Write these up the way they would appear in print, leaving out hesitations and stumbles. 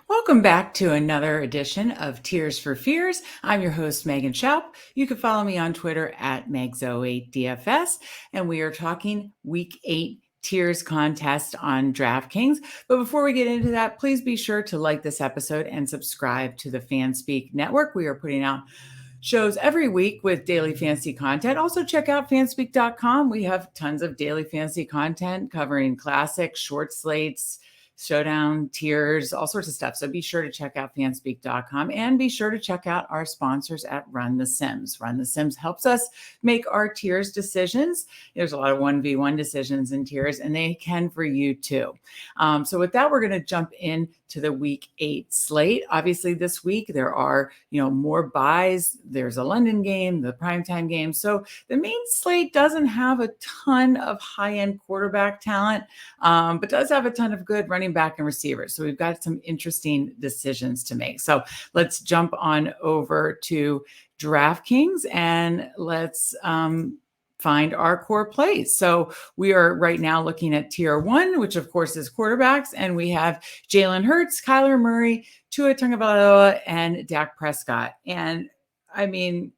Welcome back to another edition of Tears for Fears. I'm your host, Megan Shoup. You can follow me on Twitter at Megs08DFS, and we are talking Week 8 Tiers contest on DraftKings. But before we get into that, please be sure to like this episode and subscribe to the Fanspeak Network. We are putting out shows every week with daily fantasy content. Also check out fanspeak.com. We have tons of daily fantasy content covering classics, short slates, showdown tiers, all sorts of stuff. So be sure to check out fanspeak.com and be sure to check out our sponsors at Run the Sims. Run the Sims helps us make our tiers decisions. There's a lot of 1v1 decisions in tiers, and they can for you too. So with that, we're going to jump in to the Week 8 slate. Obviously, this week there are more buys. There's a London game, the primetime game. So the main slate doesn't have a ton of high-end quarterback talent, but does have a ton of good running back and receivers. So we've got some interesting decisions to make. So let's jump on over to DraftKings and let's find our core plays. So we are right now looking at tier 1, which of course is quarterbacks, and we have Jalen Hurts, Kyler Murray, Tua Tagovailoa, and Dak Prescott. And I mean,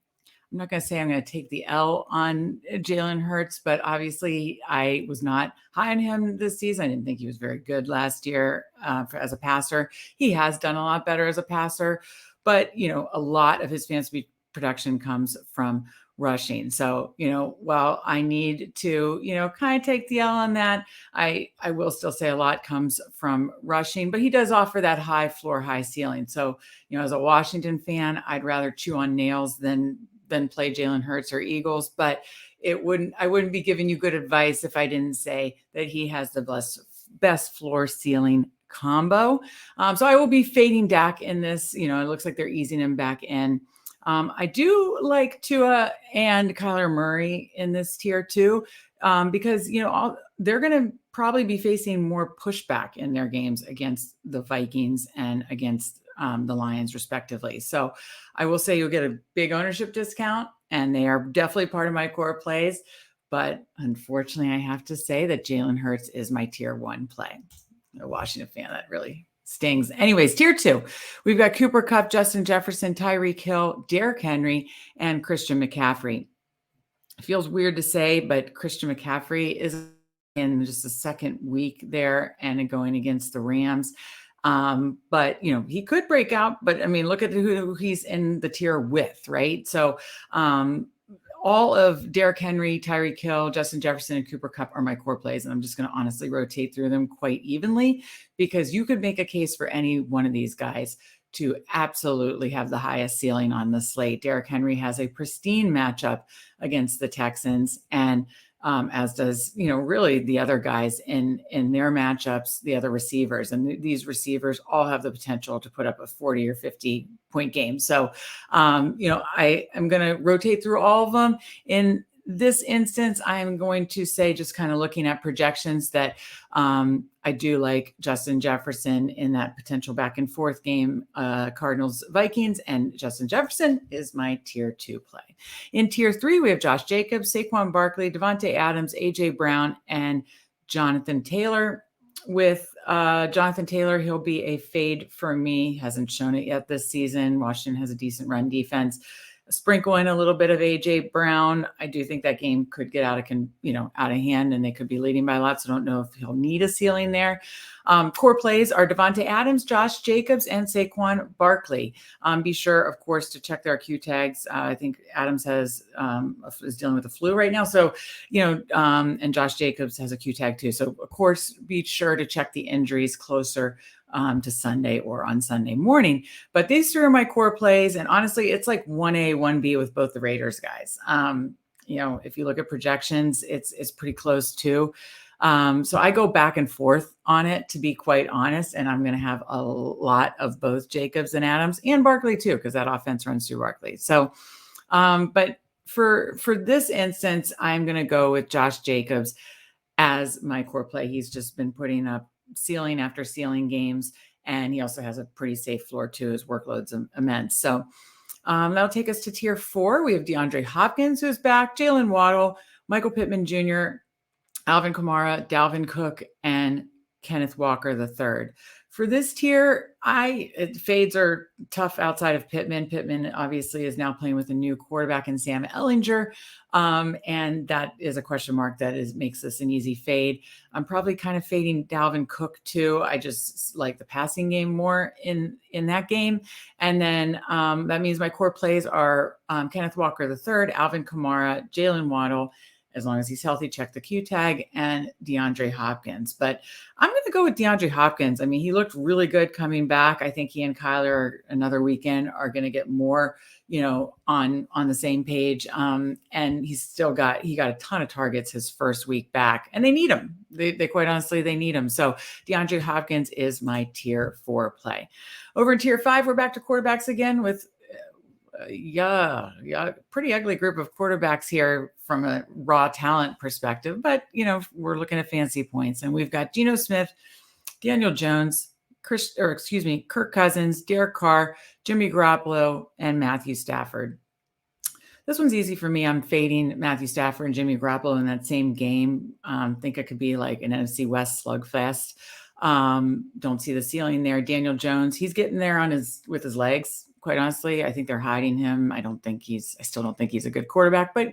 I'm not going to say I'm going to take the L on Jalen Hurts, but obviously I was not high on him this season. I didn't think he was very good last year as a passer. He has done a lot better as a passer, but a lot of his fantasy production comes from rushing. So, while I need to, kind of take the L on that, I will still say a lot comes from rushing, but he does offer that high floor, high ceiling. So, as a Washington fan, I'd rather chew on nails than play Jalen Hurts or Eagles, but I wouldn't be giving you good advice if I didn't say that he has the best floor ceiling combo. So I will be fading Dak in this. It looks like they're easing him back in. I do like Tua and Kyler Murray in this tier too, because, they're going to probably be facing more pushback in their games against the Vikings and against the Lions respectively. So I will say you'll get a big ownership discount, and they are definitely part of my core plays. But unfortunately, I have to say that Jalen Hurts is my tier 1 play. A Washington fan, that really stings. Anyways, tier 2, we've got Cooper Kupp, Justin Jefferson, Tyreek Hill, Derrick Henry, and Christian McCaffrey. It feels weird to say, but Christian McCaffrey is in just the second week there and going against the Rams. But he could break out, but I mean, look at who he's in the tier with, right? So, all of Derrick Henry, Tyreek Hill, Justin Jefferson, and Cooper Kupp are my core plays. And I'm just going to honestly rotate through them quite evenly, because you could make a case for any one of these guys to absolutely have the highest ceiling on the slate. Derrick Henry has a pristine matchup against the Texans, and as does, really the other guys in their matchups, the other receivers. And these receivers all have the potential to put up a 40 or 50 point game. So, I am going to rotate through all of them. In this instance, I am going to say, just kind of looking at projections, that I do like Justin Jefferson in that potential back and forth game, Cardinals Vikings, and Justin Jefferson is my tier 2 play. In tier 3, we have Josh Jacobs, Saquon Barkley, Devontae Adams, AJ Brown, and Jonathan Taylor. With Jonathan Taylor, he'll be a fade for me. Hasn't shown it yet this season. Washington has a decent run defense. Sprinkle in a little bit of AJ Brown. I do think that game could get out of hand, and they could be leading by a lot. So I don't know if he'll need a ceiling there. Core plays are Devontae Adams, Josh Jacobs, and Saquon Barkley. Be sure, of course, to check their Q tags. I think Adams is dealing with the flu right now. So, and Josh Jacobs has a Q tag too. So of course, be sure to check the injuries closer to Sunday or on Sunday morning. But these 3 are my core plays. And honestly, it's like 1A, 1B with both the Raiders guys. If you look at projections, it's pretty close too. So I go back and forth on it, to be quite honest, and I'm going to have a lot of both Jacobs and Adams and Barkley too, because that offense runs through Barkley. So, but for this instance, I'm going to go with Josh Jacobs as my core play. He's just been putting up ceiling after ceiling games, and he also has a pretty safe floor too. His workload's immense. So that'll take us to tier 4. We have DeAndre Hopkins, who's back, Jalen Waddle, Michael Pittman Jr., Alvin Kamara, Dalvin Cook, and Kenneth Walker III. For this tier, fades are tough outside of Pittman. Pittman obviously is now playing with a new quarterback in Sam Ehlinger. And that is a question mark that makes this an easy fade. I'm probably kind of fading Dalvin Cook too. I just like the passing game more in that game. And then that means my core plays are Kenneth Walker III, Alvin Kamara, Jalen Waddle, as long as he's healthy, check the Q tag, and DeAndre Hopkins. But I'm going to go with DeAndre Hopkins. I mean, he looked really good coming back. I think he and Kyler another weekend are going to get more, on the same page. And he got a ton of targets his first week back, and they need him. They quite honestly, they need him. So DeAndre Hopkins is my tier 4 play. Over in tier 5, we're back to quarterbacks again with pretty ugly group of quarterbacks here from a raw talent perspective, but we're looking at fancy points, and we've got Geno Smith, Daniel Jones, Kirk Cousins, Derek Carr, Jimmy Garoppolo, and Matthew Stafford. This one's easy for me. I'm fading Matthew Stafford and Jimmy Garoppolo in that same game. Think it could be like an NFC West slugfest. Don't see the ceiling there. Daniel Jones, he's getting there with his legs. Quite honestly, I think they're hiding him. I still don't think he's a good quarterback, but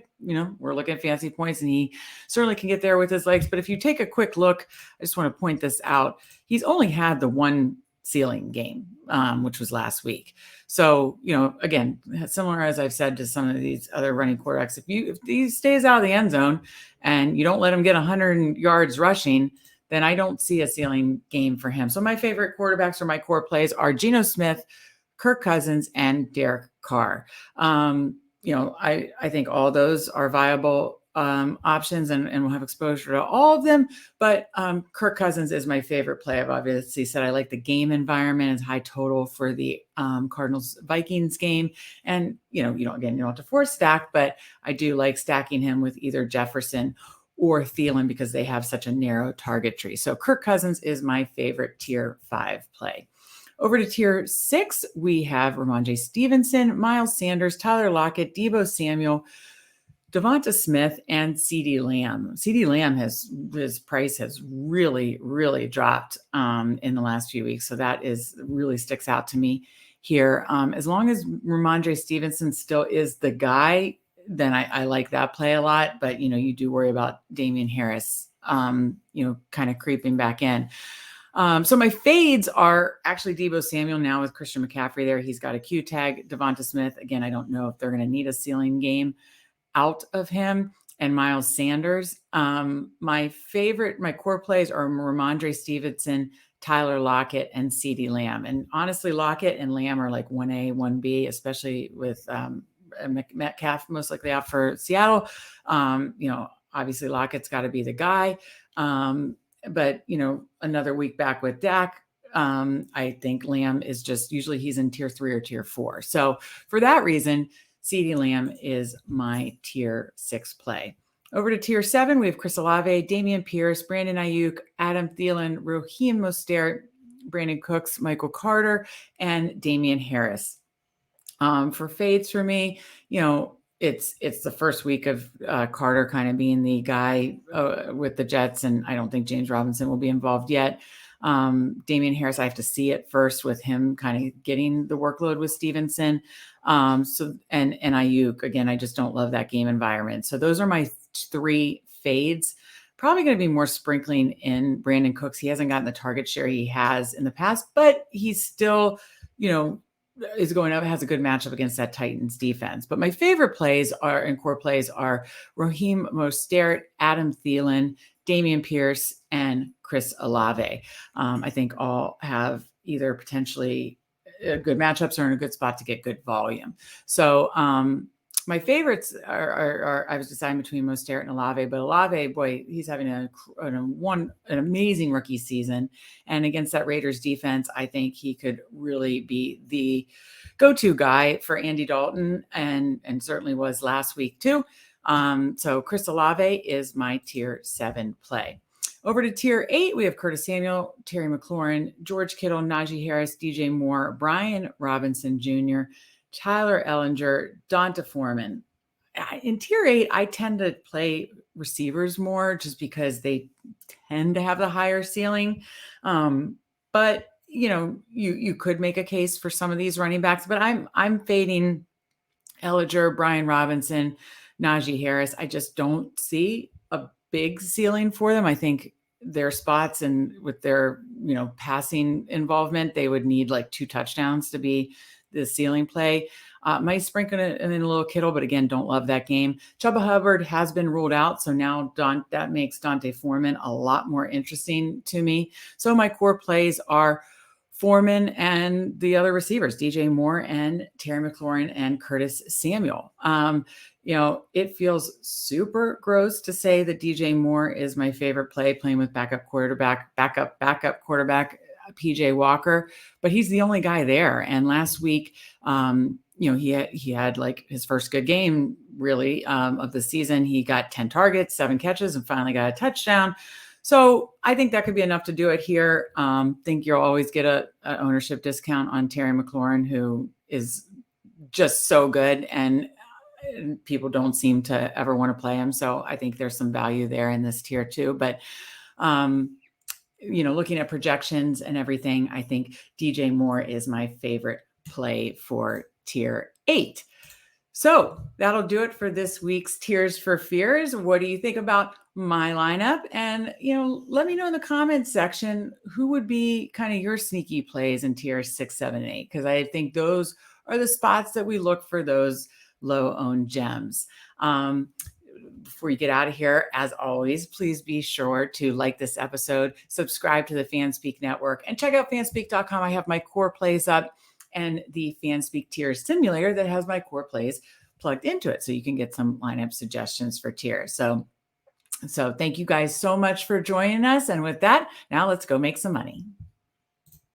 we're looking at fancy points, and he certainly can get there with his legs. But if you take a quick look, I just want to point this out. He's only had the one ceiling game, which was last week. So, again, similar as I've said to some of these other running quarterbacks, if he stays out of the end zone and you don't let him get 100 yards rushing, then I don't see a ceiling game for him. So my favorite quarterbacks or my core plays are Geno Smith, Kirk Cousins, and Derek Carr. I think all those are viable options, and we'll have exposure to all of them. But Kirk Cousins is my favorite play. I've obviously said I like the game environment. It's high total for the Cardinals-Vikings game. And, you don't have to force stack, but I do like stacking him with either Jefferson or Thielen because they have such a narrow target tree. So Kirk Cousins is my favorite tier 5 play. Over to tier 6, we have Ramondre Stevenson, Miles Sanders, Tyler Lockett, Deebo Samuel, Devonta Smith, and CeeDee Lamb. CeeDee Lamb his price has really, really dropped in the last few weeks. So that really sticks out to me here. As long as Ramondre Stevenson still is the guy, then I like that play a lot. But, you do worry about Damian Harris, kind of creeping back in. So my fades are actually Deebo Samuel now with Christian McCaffrey there. He's got a Q tag. Devonta Smith, again, I don't know if they're going to need a ceiling game out of him. And Miles Sanders. My core plays are Ramondre Stevenson, Tyler Lockett, and CeeDee Lamb. And honestly, Lockett and Lamb are like 1A, 1B, especially with Metcalf most likely out for Seattle. Obviously Lockett's got to be the guy. But, another week back with Dak, I think Lamb is usually he's in tier 3 or tier 4. So for that reason, CeeDee Lamb is my tier 6 play. Over to tier 7, we have Chris Olave, Dameon Pierce, Brandon Ayuk, Adam Thielen, Raheem Mostert, Brandon Cooks, Michael Carter, and Damian Harris. For fades for me, it's the first week of Carter kind of being the guy with the Jets, and I don't think James Robinson will be involved yet. Damian Harris, I have to see it first with him kind of getting the workload with Stevenson. And Ayuk, again, I just don't love that game environment. So those are my 3 fades. Probably going to be more sprinkling in Brandon Cooks. He hasn't gotten the target share he has in the past, but he's still, is going up, has a good matchup against that Titans defense. But my favorite plays and core plays are Raheem Mostert, Adam Thielen, Dameon Pierce, and Chris Olave. I think all have either potentially good matchups or in a good spot to get good volume. So my favorites are I was deciding between Mostert and Olave, but Olave, boy, he's having an amazing rookie season. And against that Raiders defense, I think he could really be the go-to guy for Andy Dalton and certainly was last week too. So Chris Olave is my tier 7 play. Over to tier 8, we have Curtis Samuel, Terry McLaurin, George Kittle, Najee Harris, DJ Moore, Brian Robinson Jr., Tyler Ellinger, Donta Foreman. In tier 8, I tend to play receivers more just because they tend to have the higher ceiling. But you could make a case for some of these running backs, but I'm fading Ellinger, Brian Robinson, Najee Harris. I just don't see a big ceiling for them. I think their spots and with their, passing involvement, they would need like 2 touchdowns to be the ceiling play. Might sprinkle it in a little Kittle, but again, don't love that game. Chuba Hubbard has been ruled out, so now that makes Dante Foreman a lot more interesting to me. So my core plays are Foreman and the other receivers, DJ Moore and Terry McLaurin and Curtis Samuel. It feels super gross to say that DJ Moore is my favorite play playing with backup quarterback PJ Walker, but he's the only guy there. And last week, he had like his first good game really of the season. He got 10 targets, 7 catches, and finally got a touchdown. So I think that could be enough to do it here. Think you'll always get an ownership discount on Terry McLaurin, who is just so good, and people don't seem to ever want to play him. So I think there's some value there in this tier too. But looking at projections and everything, I think DJ Moore is my favorite play for tier 8. So that'll do it for this week's Tears for Fears. What do you think about my lineup? And, let me know in the comments section who would be kind of your sneaky plays in tiers 6, 7, 8, because I think those are the spots that we look for those low-owned gems. Before you get out of here, as always, please be sure to like this episode, subscribe to the FanSpeak Network, and check out fanspeak.com. I have my core plays up and the FanSpeak Tiers Simulator that has my core plays plugged into it, so you can get some lineup suggestions for tiers. So thank you guys so much for joining us. And with that, now let's go make some money.